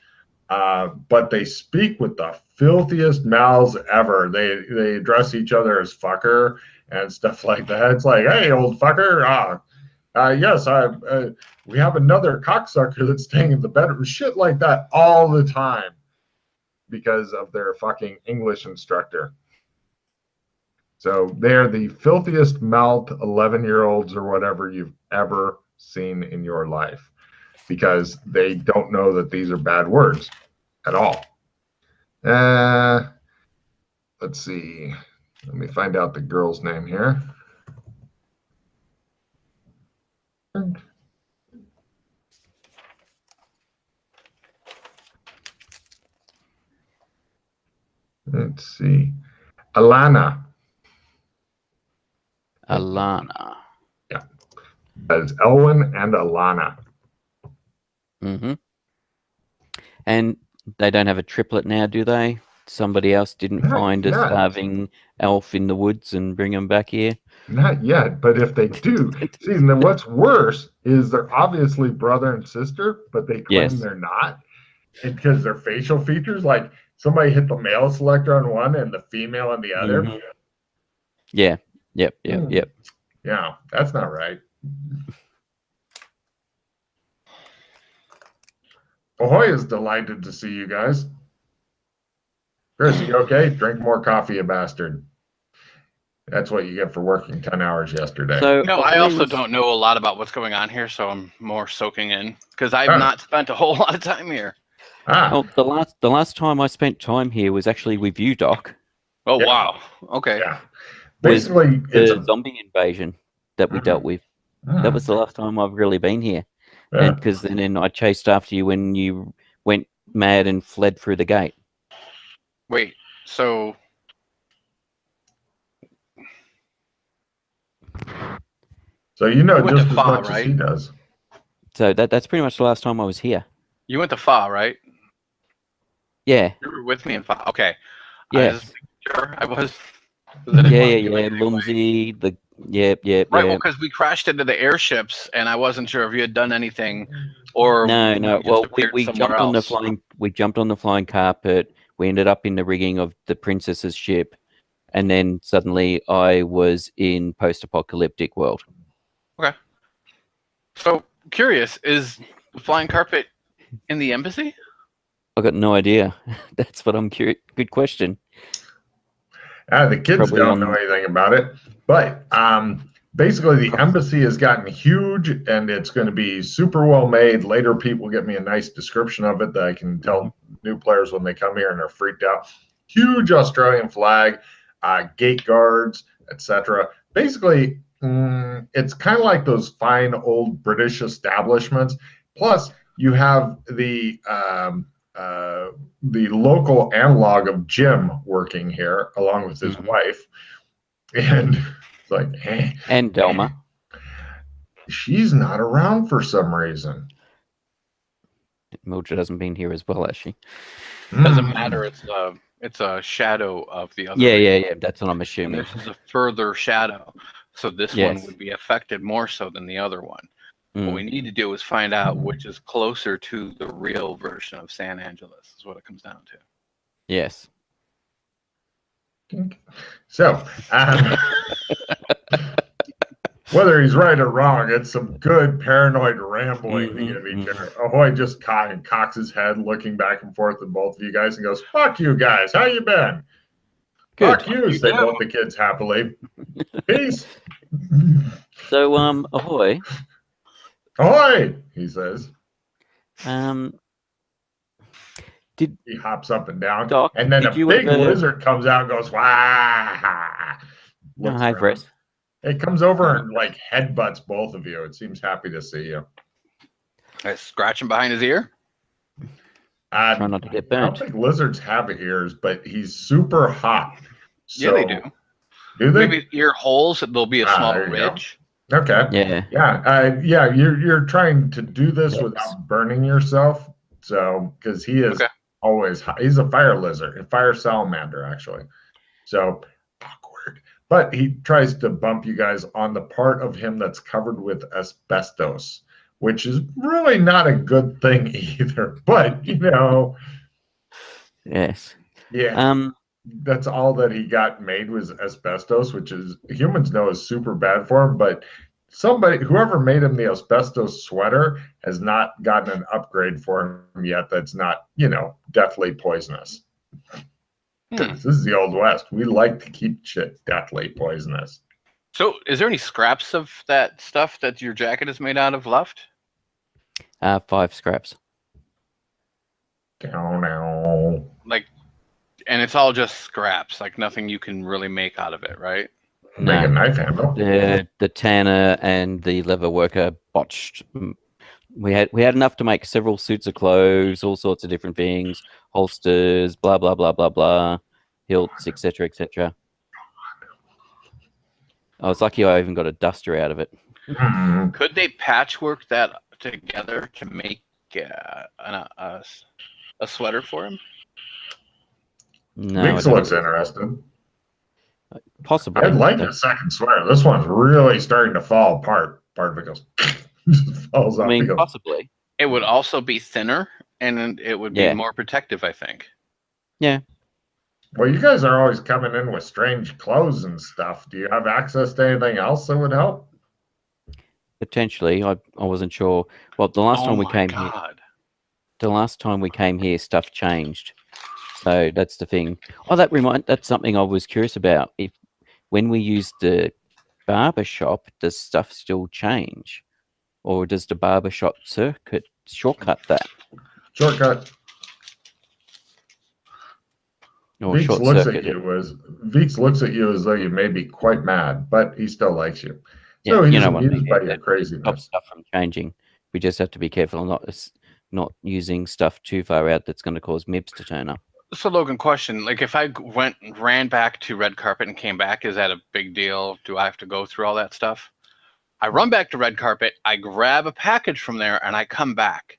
Speaker 2: but they speak with the filthiest mouths ever. They address each other as fucker and stuff like that. It's like, hey, old fucker. Yes, we have another cocksucker that's staying in the bedroom. Shit like that all the time because of their fucking English instructor. So they're the filthiest mouthed 11-year-olds or whatever you've ever seen in your life because they don't know that these are bad words at all. Let's see. Let me find out the girl's name here. Let's see. Alana. Yeah. That's Elwin and Alana.
Speaker 1: Mm-hmm. And they don't have a triplet now, do they? Somebody else didn't find a starving elf in the woods and bring them back here?
Speaker 2: Not yet, but if they do. See, and then what's worse is they're obviously brother and sister, but they claim they're not. Because their facial features, like somebody hit the male selector on one and the female on the other.
Speaker 1: Mm-hmm. Yeah. Yep.
Speaker 2: Yeah, that's not right. Ahoy is delighted to see you guys. Chris, you okay? Drink more coffee, you bastard. That's what you get for working 10 hours yesterday.
Speaker 3: So, I also don't know a lot about what's going on here, so I'm more soaking in because I've not spent a whole lot of time here.
Speaker 1: Well, the last time I spent time here was actually with you, Doc.
Speaker 3: Oh, wow. Okay.
Speaker 2: Yeah. Basically,
Speaker 1: it's a zombie invasion that we dealt with. That was the last time I've really been here. And because then I chased after you when you went mad and fled through the gate.
Speaker 3: Wait, so...
Speaker 2: So you know just as much as he does.
Speaker 1: So that's pretty much the last time I was here.
Speaker 3: You went to Fa, right?
Speaker 1: Yeah.
Speaker 3: You were with me in Fa. Okay.
Speaker 1: Yes.
Speaker 3: I was.
Speaker 1: Yeah. Lumsey, yeah.
Speaker 3: Right, well, because we crashed into the airships, and I wasn't sure if you had done anything, or
Speaker 1: no. Well, we jumped on the flying carpet. We ended up in the rigging of the princess's ship, and then suddenly I was in post-apocalyptic world.
Speaker 3: Okay. So curious, is the flying carpet in the embassy?
Speaker 1: I got no idea. That's what I'm curious. Good question.
Speaker 2: The kids don't know anything about it, but basically the embassy has gotten huge and it's going to be super well made. Later, people get me a nice description of it that I can tell new players when they come here and they're freaked out. Huge Australian flag, gate guards, etc. Basically, it's kind of like those fine old British establishments. Plus, you have the local analog of Jim working here along with his wife, and it's like
Speaker 1: and Delma.
Speaker 2: she's not around for some reason.
Speaker 1: Mildred hasn't been here as well, has she?
Speaker 3: Doesn't matter. It's a shadow of the other.
Speaker 1: Yeah. That's what I'm
Speaker 3: And
Speaker 1: assuming.
Speaker 3: this is a further shadow, so this one
Speaker 1: Yes.
Speaker 3: would be affected more so than the other one. What
Speaker 1: Mm.
Speaker 3: we need to do is find out which is closer to the real version of San Angeles. Is what it comes down to.
Speaker 1: Yes.
Speaker 2: So, whether he's right or wrong, it's some good paranoid rambling to give each other. Ahoy just cocks his head, looking back and forth at both of you guys, and goes, "Fuck you guys, how you been?"
Speaker 1: Good.
Speaker 2: "Fuck you," say both the kids happily. "Peace."
Speaker 1: So, ahoy.
Speaker 2: "Ahoy," he says. He hops up and down,
Speaker 1: Doc,
Speaker 2: and then a
Speaker 1: did you
Speaker 2: big
Speaker 1: ever-
Speaker 2: lizard comes out and goes, "Wah!"
Speaker 1: No,
Speaker 2: Looks
Speaker 1: hi,
Speaker 2: around.
Speaker 1: Chris.
Speaker 2: It comes over and like headbutts both of you. It seems happy to see you.
Speaker 3: Scratching behind his ear.
Speaker 1: Try not to get
Speaker 2: I don't
Speaker 1: burnt.
Speaker 2: think lizards have ears, but he's super hot.
Speaker 3: Yeah, they do.
Speaker 2: Do they?
Speaker 3: Maybe ear holes. There'll be a small
Speaker 2: there you go.
Speaker 3: ridge.
Speaker 2: Okay.
Speaker 1: Yeah.
Speaker 2: Yeah. You're trying to do this without burning yourself. So, because he is always hot. He's a fire lizard, a fire salamander, actually. So awkward. But he tries to bump you guys on the part of him that's covered with asbestos, which is really not a good thing either. But
Speaker 1: Yes.
Speaker 2: yeah. That's all that he got made was asbestos, which is humans know is super bad for him. But whoever made him the asbestos sweater has not gotten an upgrade for him yet. That's not, deathly poisonous. This is the Old West. We like to keep shit deathly poisonous.
Speaker 3: So, is there any scraps of that stuff that your jacket is made out of left?
Speaker 1: 5 scraps.
Speaker 3: Like, and it's all just scraps. Like nothing you can really make out of it, right?
Speaker 2: Make a knife handle.
Speaker 1: The tanner and the leather worker botched. We had enough to make several suits of clothes, all sorts of different things, holsters, blah blah blah blah blah, hilts, etc. etc. I was lucky I even got a duster out of it.
Speaker 3: Could they patchwork that together to make a sweater for him?
Speaker 1: No,
Speaker 2: Weeks looks interested.
Speaker 1: Possibly.
Speaker 2: I'd like a second sweater. This one's really starting to fall apart. Part of it goes falls off.
Speaker 1: I mean, possibly.
Speaker 3: It would also be thinner, and it would be more protective, I think.
Speaker 1: Yeah.
Speaker 2: Well, you guys are always coming in with strange clothes and stuff. Do you have access to anything else that would help?
Speaker 1: Potentially. I wasn't sure. Well, the last time we came here. The last time we came here, stuff changed. So that's the thing. Oh, that's something I was curious about. When we use the barber shop, does stuff still change? Or does the barber shop shortcut that?
Speaker 2: Shortcut.
Speaker 1: Or
Speaker 2: Veeks looks at you as though you may be quite mad, but he still likes you. So he's amused by your craziness.
Speaker 1: Stop stuff from changing. We just have to be careful not using stuff too far out that's going to cause MIBs to turn up.
Speaker 3: So, Logan, question: like, if I ran back to red carpet and came back, is that a big deal? Do I have to go through all that stuff? I run back to red carpet, I grab a package from there, and I come back,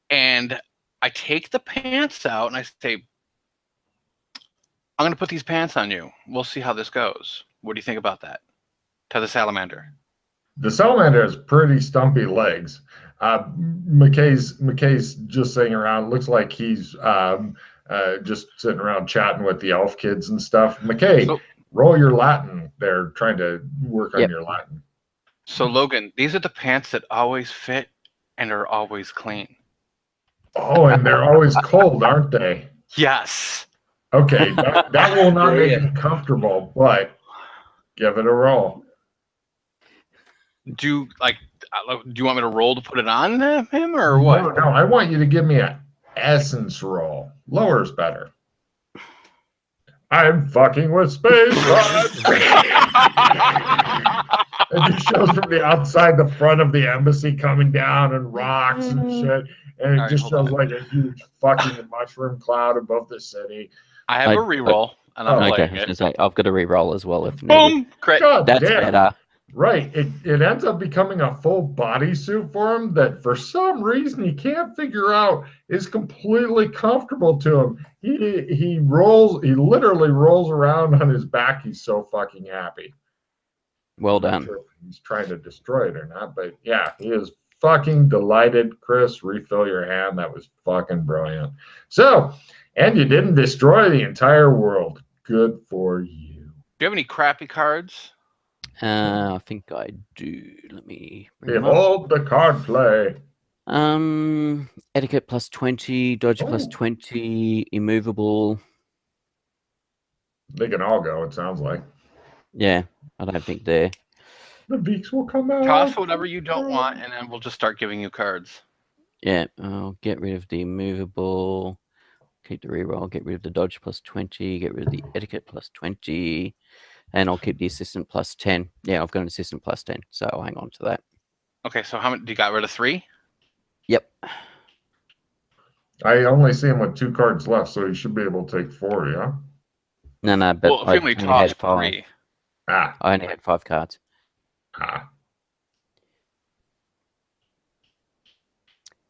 Speaker 3: and I take the pants out, and I say, "I'm going to put these pants on you. We'll see how this goes. What do you think about that?" To the salamander.
Speaker 2: The salamander has pretty stumpy legs. McKay's just sitting around. Looks like he's just sitting around chatting with the elf kids and stuff. McKay, roll your Latin. They're trying to work on your Latin.
Speaker 3: So, Logan, these are the pants that always fit and are always clean.
Speaker 2: Oh, and they're always cold, aren't they?
Speaker 3: Yes.
Speaker 2: Okay, that will not make you comfortable, but give it a roll.
Speaker 3: Do you want me to roll to put it on him or what?
Speaker 2: No, I want you to give me an essence roll. Lower's better. I'm fucking with space. It just shows from the outside the front of the embassy coming down and rocks and shit. And it just shows like a huge fucking mushroom cloud above the city.
Speaker 3: I have a reroll, and I'm playing it.
Speaker 1: I've got a reroll as well if needed.
Speaker 3: Boom! Crit.
Speaker 2: God
Speaker 1: That's
Speaker 2: damn.
Speaker 1: better.
Speaker 2: Right. It ends up becoming a full bodysuit for him that for some reason he can't figure out is completely comfortable to him. He literally rolls around on his back. He's so fucking happy.
Speaker 1: Well
Speaker 2: I'm not
Speaker 1: done.
Speaker 2: sure if he's trying to destroy it or not, but yeah, he is fucking delighted. Chris, refill your hand. That was fucking brilliant. So, and you didn't destroy the entire world. Good for you.
Speaker 3: Do you have any crappy cards?
Speaker 1: I think I do. Let me bring them up.
Speaker 2: Behold the card play.
Speaker 1: Etiquette plus 20, dodge plus 20, immovable.
Speaker 2: They can all go, it sounds like.
Speaker 1: Yeah, I don't think they're.
Speaker 2: The beaks will come out.
Speaker 3: Toss whatever you don't want, and then we'll just start giving you cards.
Speaker 1: Yeah, I'll get rid of the immovable. Keep the reroll. Get rid of the dodge plus 20. Get rid of the etiquette plus 20. And I'll keep the assistant plus 10. Yeah, I've got an assistant plus 10, so I'll hang on to that.
Speaker 3: Okay, so how many? You got rid of 3?
Speaker 1: Yep.
Speaker 2: I only see him with 2 cards left, so he should be able to take 4, yeah?
Speaker 1: No, but
Speaker 3: Well, if
Speaker 1: I
Speaker 3: you only
Speaker 1: only
Speaker 3: toss
Speaker 1: had 5.
Speaker 3: 3.
Speaker 2: Ah.
Speaker 1: I only had 5 cards.
Speaker 2: Ah.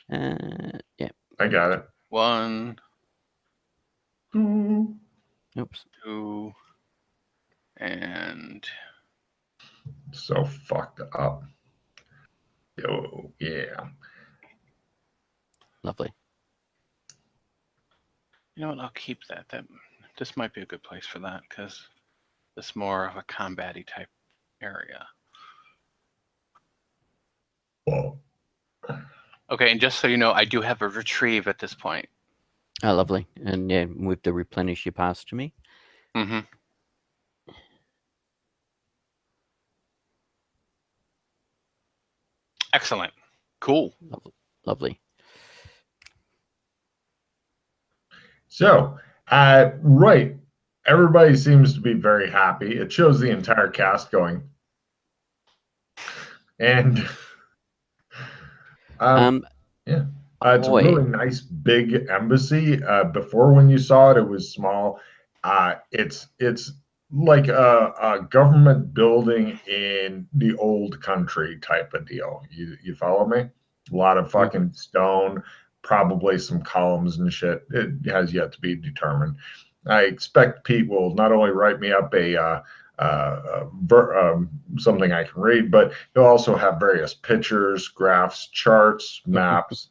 Speaker 1: Yeah.
Speaker 2: I got it.
Speaker 3: 1,
Speaker 1: Oops.
Speaker 3: 2, and
Speaker 2: So fucked up. Yo, yeah.
Speaker 1: Lovely.
Speaker 3: you know what? I'll keep that. This might be a good place for that because it's more of a combat-y type area.
Speaker 2: Whoa.
Speaker 3: Okay, and just so you know, I do have a retrieve at this point.
Speaker 1: Oh, lovely. And yeah, with the replenish you passed to me.
Speaker 3: Mm-hmm. Excellent. Cool.
Speaker 1: Lovely.
Speaker 2: So, right. Everybody seems to be very happy. It shows the entire cast going. And yeah. It's a really nice big embassy. Before when you saw it, it was small. It's like a government building in the old country type of deal. You follow me? A lot of fucking stone, probably some columns and shit. It has yet to be determined. I expect Pete will not only write me up something I can read, but he'll also have various pictures, graphs, charts, maps,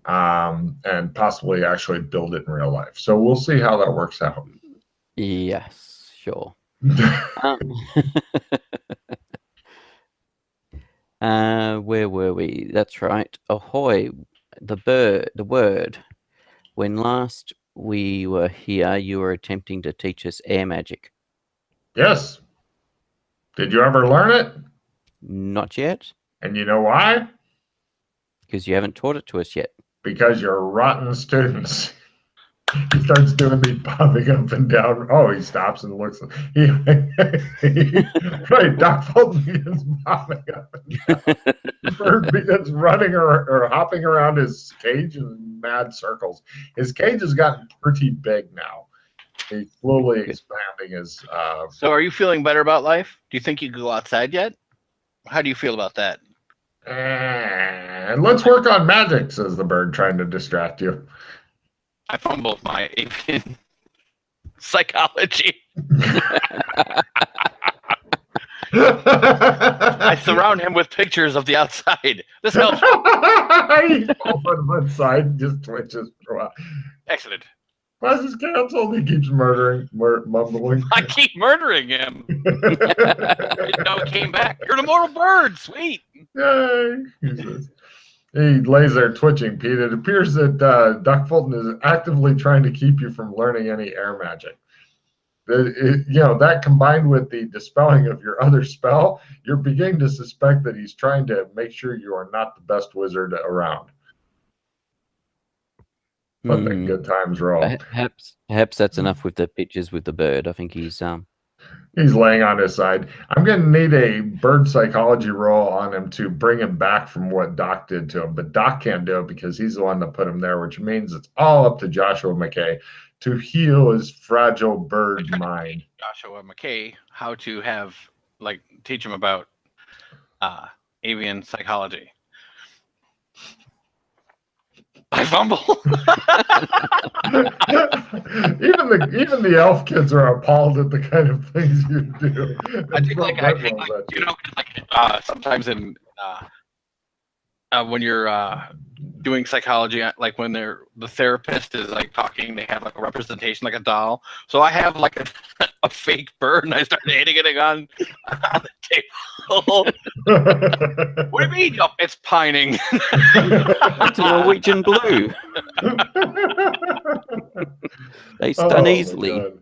Speaker 2: and possibly actually build it in real life. So we'll see how that works out.
Speaker 1: Yes, sure. Where were we? That's right. Ahoy, the word. When last we were here, you were attempting to teach us air magic.
Speaker 2: Yes. Did you ever learn it?
Speaker 1: Not yet.
Speaker 2: And you know why?
Speaker 1: Because you haven't taught it to us yet.
Speaker 2: Because you're rotten students. He starts doing the bobbing up and down. Oh, he stops and looks. Right, Doc Fulton begins bobbing up and down. The bird begins running or hopping around his cage in mad circles. His cage has gotten pretty big now. He's slowly expanding his.
Speaker 3: So, are you feeling better about life? Do you think you could go outside yet? How do you feel about that?
Speaker 2: And let's work on magic, says the bird, trying to distract you.
Speaker 3: I fumbled my avian psychology. I surround him with pictures of the outside. This helps.
Speaker 2: He's on one side, just twitches for a while.
Speaker 3: Excellent.
Speaker 2: Class is canceled. He keeps mumbling.
Speaker 3: I keep murdering him. I didn't know it came back. You're an immortal bird. Sweet.
Speaker 2: Yay. He lays there twitching, Pete. It appears that Doc Fulton is actively trying to keep you from learning any air magic. That combined with the dispelling of your other spell, you're beginning to suspect that he's trying to make sure you are not the best wizard around. Let the good times roll.
Speaker 1: Perhaps that's enough with the pictures with the bird. I think he's
Speaker 2: laying on his side. I'm going to need a bird psychology roll on him to bring him back from what Doc did to him. But Doc can't do it because he's the one that put him there, which means it's all up to Joshua McKay to heal his fragile bird mind.
Speaker 3: Joshua McKay, how to teach him about avian psychology. I fumble.
Speaker 2: even the elf kids are appalled at the kind of things you do.
Speaker 3: I think like you know, like sometimes in when you're doing psychology, like when the therapist is like talking, they have like a representation like a doll. So I have like a fake bird, and I started hitting it on the table. What do you mean? Oh, it's pining.
Speaker 1: It's a Norwegian blue. They stun easily.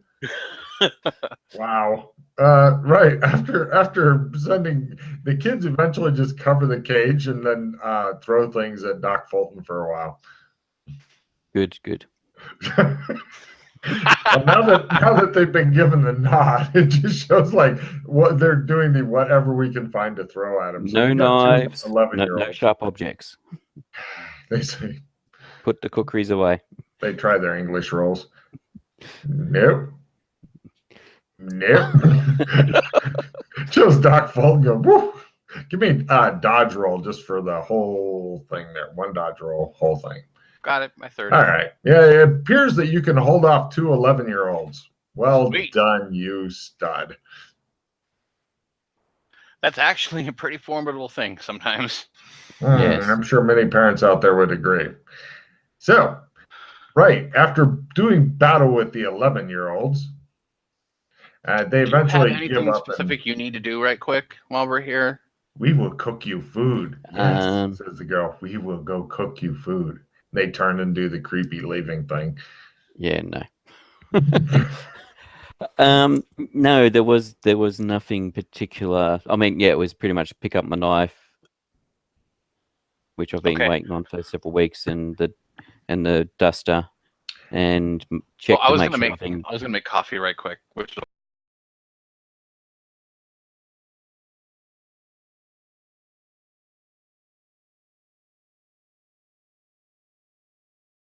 Speaker 2: Wow. Right. After sending the kids, eventually just cover the cage and then throw things at Doc Fulton for a while.
Speaker 1: Good, good.
Speaker 2: Well, now that they've been given the nod, it just shows like what they're doing, the whatever we can find to throw at them.
Speaker 1: No knives, no sharp objects.
Speaker 2: They say,
Speaker 1: put the cookeries away.
Speaker 2: They try their English rolls. Nope. Just Doc Fulton go, woo! Give me a dodge roll just for the whole thing there. One dodge roll, whole thing.
Speaker 3: Got it. My third.
Speaker 2: All right. Yeah, it appears that you can hold off 2 11-year-olds. Well
Speaker 3: Sweet.
Speaker 2: done, you stud.
Speaker 3: That's actually a pretty formidable thing sometimes.
Speaker 1: Yes.
Speaker 2: I'm sure many parents out there would agree. So, right, after doing battle with the 11-year-olds, they eventually
Speaker 3: have
Speaker 2: give
Speaker 3: anything
Speaker 2: up.
Speaker 3: Specific you need to do right quick while we're here?
Speaker 2: We will cook you food. Yes, says the girl. We will go cook you food. They turn and do the creepy leaving thing.
Speaker 1: Yeah, no. No, there was nothing particular. I mean, yeah, it was pretty much pick up my knife, which I've been waiting on for several weeks, and the duster, and check to make sure.
Speaker 3: I was gonna make coffee right quick, which